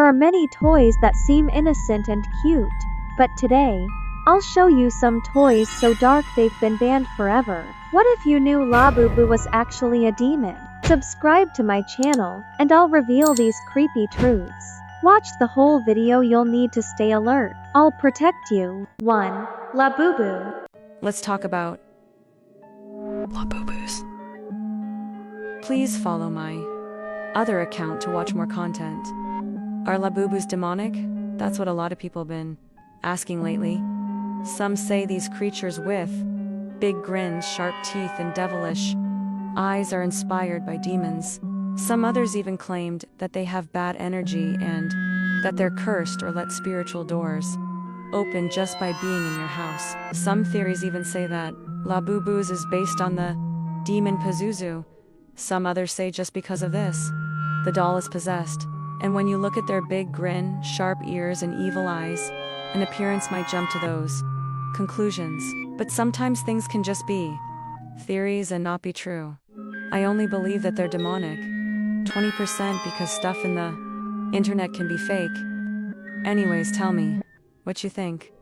There are many toys that seem innocent and cute, but today, I'll show you some toys so dark they've been banned forever. What if you knew Labubu was actually a demon? Subscribe to my channel, and I'll reveal these creepy truths. Watch the whole video, you'll need to stay alert. I'll protect you. 1. Labubu. Let's talk about Labubus. Please follow my other account to watch more content. Are Labubus demonic? That's what a lot of people have been asking lately. Some say these creatures with big grins, sharp teeth, and devilish eyes are inspired by demons. Some others even claimed that they have bad energy and that they're cursed or let spiritual doors open just by being in your house. Some theories even say that Labubus is based on the demon Pazuzu. Some others say just because of this, the doll is possessed. And when you look at their big grin, sharp ears, and evil eyes, an appearance might jump to those conclusions. But sometimes things can just be theories and not be true. I only believe that they're demonic. 20% because stuff in the internet can be fake. Anyways, tell me what you think.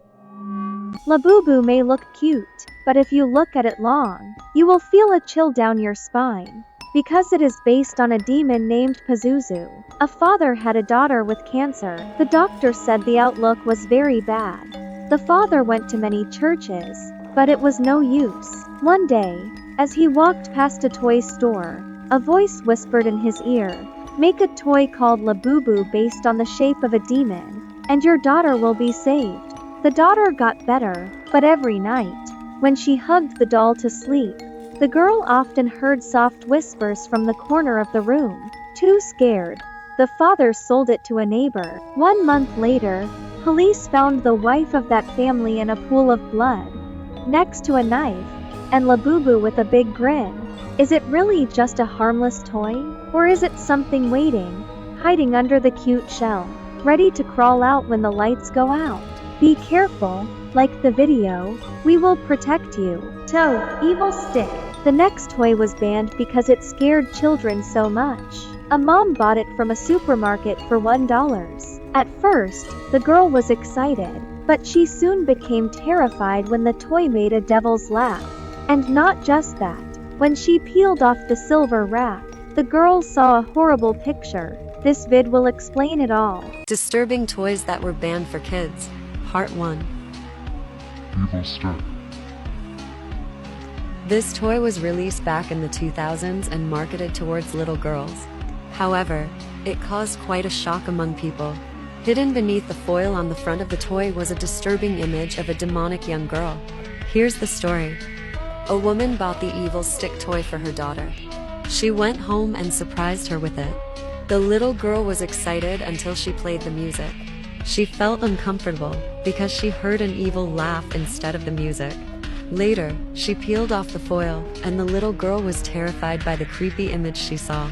Labubu may look cute, but if you look at it long, you will feel a chill down your spine. Because it is based on a demon named Pazuzu. A father had a daughter with cancer. The doctor said the outlook was very bad. The father went to many churches, but it was no use. One day, as he walked past a toy store, a voice whispered in his ear, "Make a toy called Labubu based on the shape of a demon, and your daughter will be saved." The daughter got better, but every night, when she hugged the doll to sleep, the girl often heard soft whispers from the corner of the room. Too scared, the father sold it to a neighbor. 1 month later, police found the wife of that family in a pool of blood, next to a knife, and Labubu with a big grin. Is it really just a harmless toy? Or is it something waiting, hiding under the cute shell, ready to crawl out when the lights go out? Be careful, like the video, we will protect you. Toe, evil stick. The next toy was banned because it scared children so much. A mom bought it from a supermarket for $1. At first, the girl was excited, but she soon became terrified when the toy made a devil's laugh. And not just that. When she peeled off the silver wrap, the girl saw a horrible picture. This vid will explain it all. Disturbing toys that were banned for kids. Part 1. Evil stick. This toy was released back in the 2000s and marketed towards little girls. However, it caused quite a shock among people. Hidden beneath the foil on the front of the toy was a disturbing image of a demonic young girl. Here's the story. A woman bought the evil stick toy for her daughter. She went home and surprised her with it. The little girl was excited until she played the music. She felt uncomfortable because she heard an evil laugh instead of the music. Later, she peeled off the foil, and the little girl was terrified by the creepy image she saw.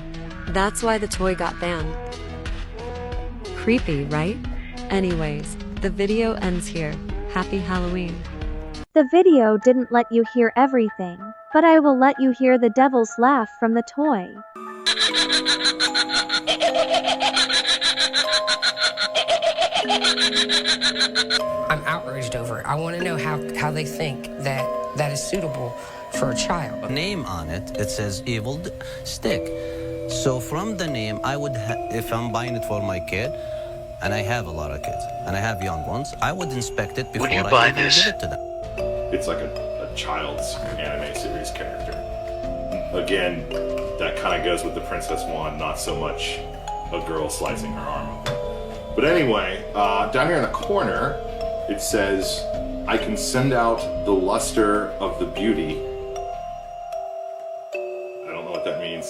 That's why the toy got banned. Creepy, right? Anyways, the video ends here. Happy Halloween. The video didn't let you hear everything, but I will let you hear the devil's laugh from the toy. I'm outraged over it. I want to know how they think that is suitable for a child. A name on it, it says evil stick. So from the name, I would, if I'm buying it for my kid, and I have a lot of kids, and I have young ones, I would inspect it before I even give it to them. It's like a child's anime series character. Again, that kind of goes with the Princess Wand, not so much a girl slicing her arm open. But anyway, down here in the corner, it says, "I can send out the luster of the beauty." I don't know what that means.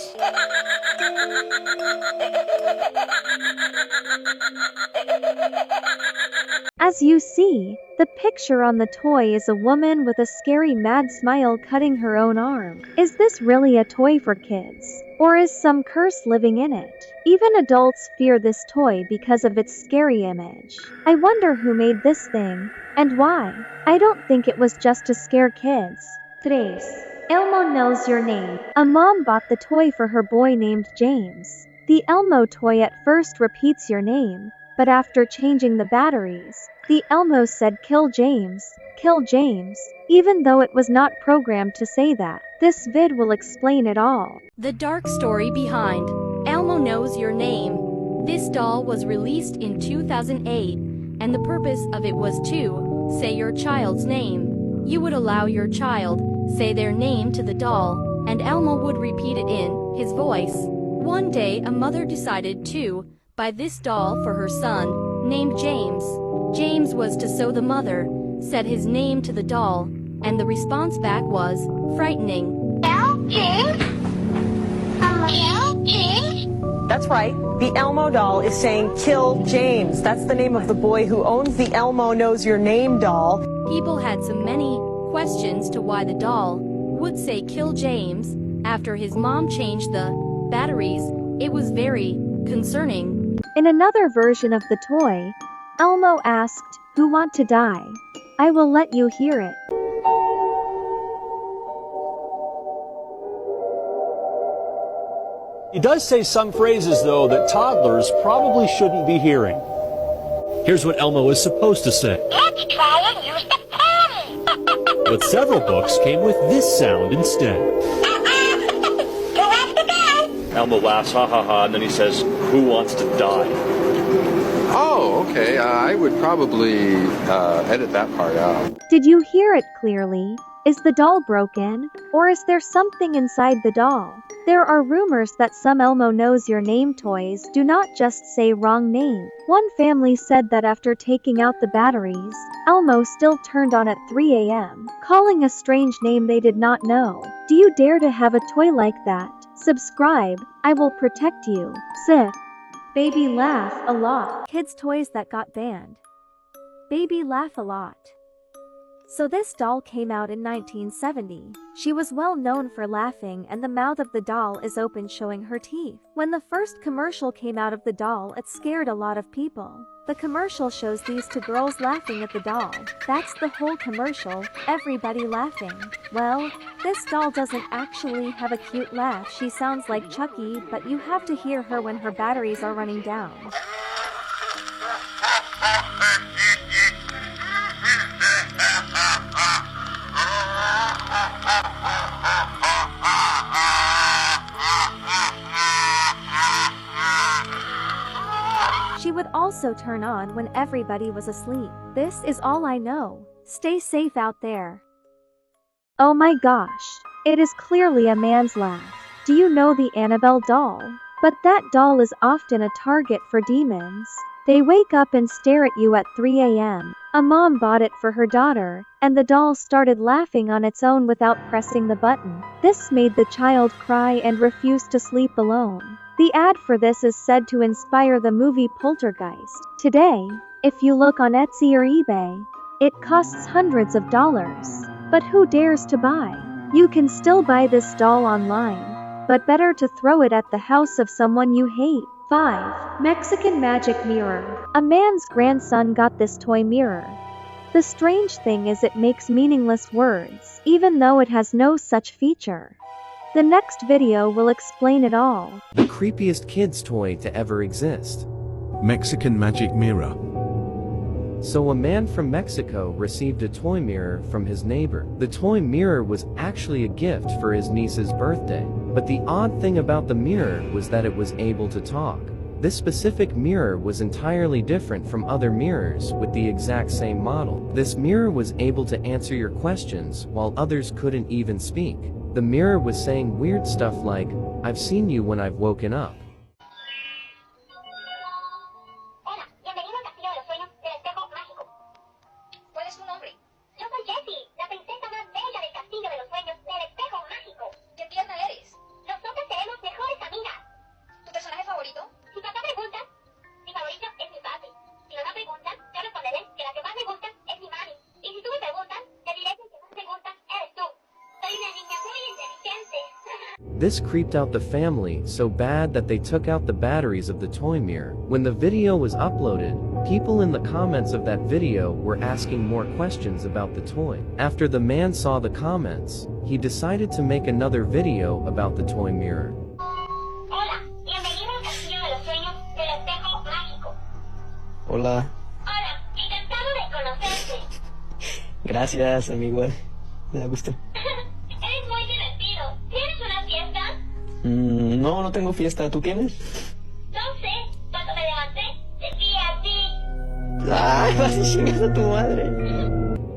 As you see, the picture on the toy is a woman with a scary mad smile cutting her own arm. Is this really a toy for kids? Or is some curse living in it? Even adults fear this toy because of its scary image. I wonder who made this thing, and why. I don't think it was just to scare kids. 3. Elmo knows your name. A mom bought the toy for her boy named James. The Elmo toy at first repeats your name, but after changing the batteries, the Elmo said kill James, even though it was not programmed to say that. This vid will explain it all. The dark story behind Elmo Knows Your Name. This doll was released in 2008, and the purpose of it was to say your child's name. You would allow your child say their name to the doll, and Elmo would repeat it in his voice. One day, a mother decided to buy this doll for her son, named James. James was to, so the mother said his name to the doll, and the response back was frightening. James? James? That's right. The Elmo doll is saying kill James. That's the name of the boy who owns the Elmo Knows Your Name doll. People had so many questions to why the doll would say kill James after his mom changed the batteries. It was very concerning. In another version of the toy, Elmo asked, "Who want to die? I will let you hear it." He does say some phrases, though, that toddlers probably shouldn't be hearing. Here's what Elmo is supposed to say. Let's try and use the pen. But several books came with this sound instead. Who wants to die? Elmo laughs, ha ha ha, and then he says, "Who wants to die?" Oh, okay. I would probably edit that part out. Did you hear it clearly? Is the doll broken? Or is there something inside the doll? There are rumors that some Elmo Knows Your Name toys do not just say wrong name. One family said that after taking out the batteries, Elmo still turned on at 3 a.m., calling a strange name they did not know. Do you dare to have a toy like that? Subscribe, I will protect you. Sip. Baby laugh a lot. Kids' toys that got banned. Baby laugh a lot. So this doll came out in 1970. She was well known for laughing, and the mouth of the doll is open showing her teeth. When the first commercial came out of the doll, it scared a lot of people. The commercial shows these two girls laughing at the doll. That's the whole commercial, everybody laughing. Well, this doll doesn't actually have a cute laugh. She sounds like Chucky, but you have to hear her when her batteries are running down. She would also turn on when everybody was asleep. This is all I know. Stay safe out there. Oh my gosh. It is clearly a man's laugh. Do you know the Annabelle doll? But that doll is often a target for demons. They wake up and stare at you at 3 a.m. A mom bought it for her daughter, and the doll started laughing on its own without pressing the button. This made the child cry and refuse to sleep alone. The ad for this is said to inspire the movie Poltergeist. Today, if you look on Etsy or eBay, it costs hundreds of dollars. But who dares to buy? You can still buy this doll online, but better to throw it at the house of someone you hate. 5. Mexican Magic Mirror. A man's grandson got this toy mirror. The strange thing is it makes meaningless words, even though it has no such feature. The next video will explain it all. The creepiest kid's toy to ever exist. Mexican Magic Mirror. So a man from Mexico received a toy mirror from his neighbor. The toy mirror was actually a gift for his niece's birthday. But the odd thing about the mirror was that it was able to talk. This specific mirror was entirely different from other mirrors with the exact same model. This mirror was able to answer your questions while others couldn't even speak. The mirror was saying weird stuff like, "I've seen you when I've woken up." This creeped out the family so bad that they took out the batteries of the toy mirror. When the video was uploaded, people in the comments of that video were asking more questions about the toy. After the man saw the comments, he decided to make another video about the toy mirror. Hola. Hola, encantado de conocerte. Gracias, amigo. Me da gusto. Eres muy divertido. ¿Tienes una fiesta? No, no tengo fiesta. ¿Tú tienes? No sé. Cuando me levanté, decía a ti. ¡Ay, vas y chingas a tu madre!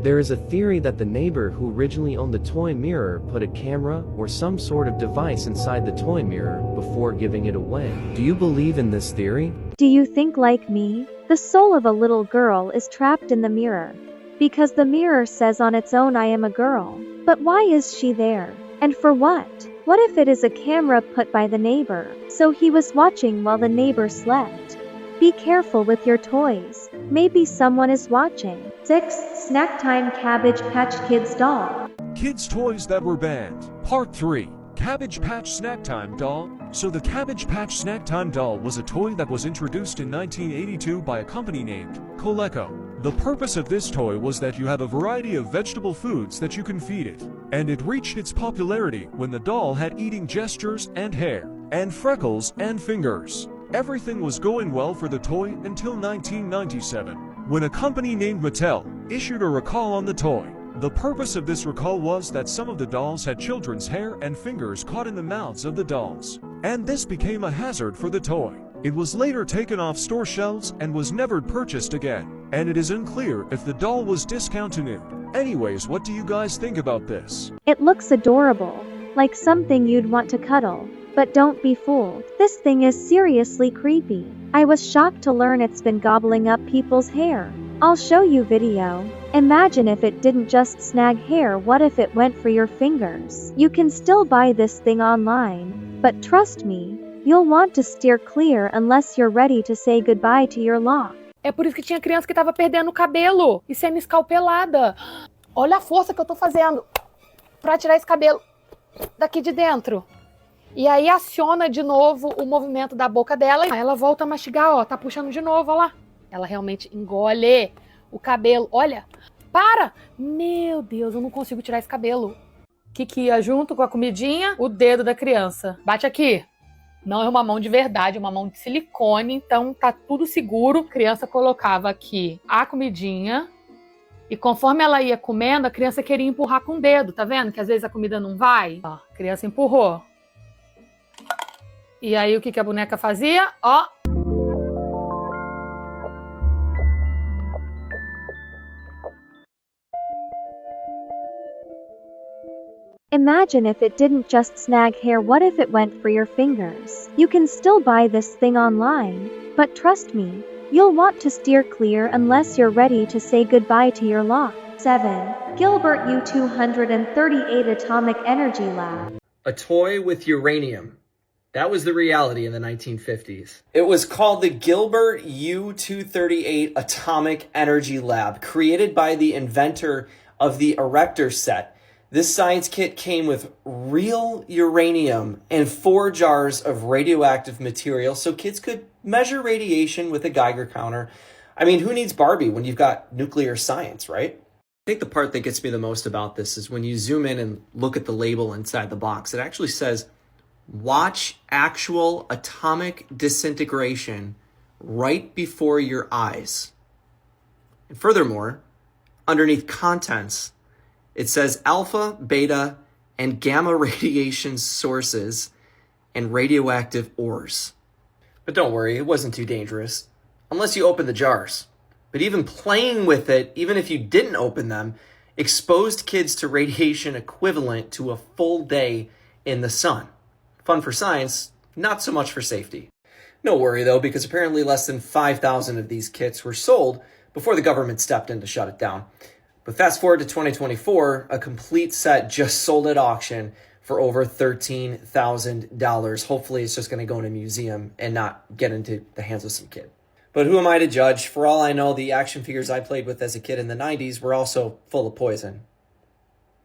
There is a theory that the neighbor who originally owned the toy mirror put a camera or some sort of device inside the toy mirror before giving it away. Do you believe in this theory? Do you think like me? The soul of a little girl is trapped in the mirror. Because the mirror says on its own I am a girl. But why is she there? And for what? What if it is a camera put by the neighbor, so he was watching while the neighbor slept? Be careful with your toys. Maybe someone is watching. 6. Snack time Cabbage Patch Kids doll. Kids' toys that were banned. Part 3. Cabbage Patch Snack Time doll. So the Cabbage Patch Snack Time doll was a toy that was introduced in 1982 by a company named Coleco. The purpose of this toy was that you have a variety of vegetable foods that you can feed it. And it reached its popularity when the doll had eating gestures and hair, and freckles and fingers. Everything was going well for the toy until 1997, when a company named Mattel issued a recall on the toy. The purpose of this recall was that some of the dolls had children's hair and fingers caught in the mouths of the dolls, and this became a hazard for the toy. It was later taken off store shelves and was never purchased again, and it is unclear if the doll was discontinued. Anyways, what do you guys think about this? It looks adorable, like something you'd want to cuddle. But don't be fooled. This thing is seriously creepy. I was shocked to learn it's been gobbling up people's hair. I'll show you video. Imagine if it didn't just snag hair, what if it went for your fingers? You can still buy this thing online, but trust me, you'll want to steer clear unless you're ready to say goodbye to your lock. É por isso que tinha criança que tava perdendo o cabelo e sendo escalpelada. Olha a força que eu tô fazendo pra tirar esse cabelo daqui de dentro. E aí aciona de novo o movimento da boca dela. Aí ela volta a mastigar, ó. Tá puxando de novo, ó lá. Ela realmente engole o cabelo. Olha, para! Meu Deus, eu não consigo tirar esse cabelo. Que ia junto com a comidinha, o dedo da criança. Bate aqui. Não é uma mão de verdade, é uma mão de silicone. Então tá tudo seguro. A criança colocava aqui a comidinha. E conforme ela ia comendo, a criança queria empurrar com o dedo. Tá vendo? Que às vezes a comida não vai. Ó, a criança empurrou. E aí o que a boneca fazia? Ó. Imagine if it didn't just snag hair, what if it went for your fingers? You can still buy this thing online, but trust me, you'll want to steer clear unless you're ready to say goodbye to your lock. 7. Gilbert U-238 Atomic Energy Lab. A toy with uranium. That was the reality in the 1950s. It was called the Gilbert U-238 Atomic Energy Lab, created by the inventor of the Erector set. This science kit came with real uranium and 4 jars of radioactive material so kids could measure radiation with a Geiger counter. I mean, who needs Barbie when you've got nuclear science, right? I think the part that gets me the most about this is when you zoom in and look at the label inside the box. It actually says, watch actual atomic disintegration right before your eyes. And furthermore, underneath contents, it says alpha, beta, and gamma radiation sources and radioactive ores. But don't worry, it wasn't too dangerous, unless you open the jars. But even playing with it, even if you didn't open them, exposed kids to radiation equivalent to a full day in the sun. Fun for science, not so much for safety. No worry though, because apparently less than 5,000 of these kits were sold before the government stepped in to shut it down. But fast forward to 2024, a complete set just sold at auction for over $13,000. Hopefully it's just going to go in a museum and not get into the hands of some kid. But who am I to judge? For all I know, the action figures I played with as a kid in the 90s were also full of poison.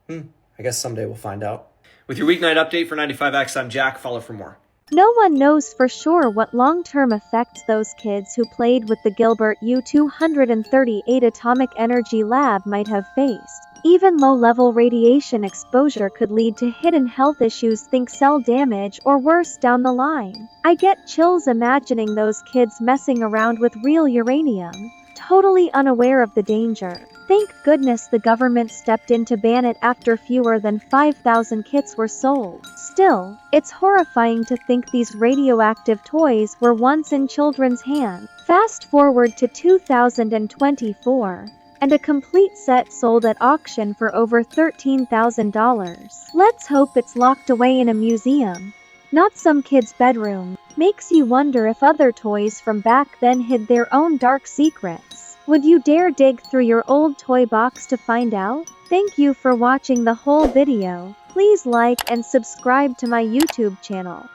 I guess someday we'll find out. With your weeknight update for 95X, I'm Jack. Follow for more. No one knows for sure what long-term effects those kids who played with the Gilbert U-238 atomic energy lab might have faced. Even low-level radiation exposure could lead to hidden health issues, think cell damage or worse down the line. I get chills imagining those kids messing around with real uranium, totally unaware of the danger. Thank goodness the government stepped in to ban it after fewer than 5,000 kits were sold. Still, it's horrifying to think these radioactive toys were once in children's hands. Fast forward to 2024. And a complete set sold at auction for over $13,000. Let's hope it's locked away in a museum, not some kid's bedroom. Makes you wonder if other toys from back then hid their own dark secrets. Would you dare dig through your old toy box to find out? Thank you for watching the whole video. Please like and subscribe to my YouTube channel.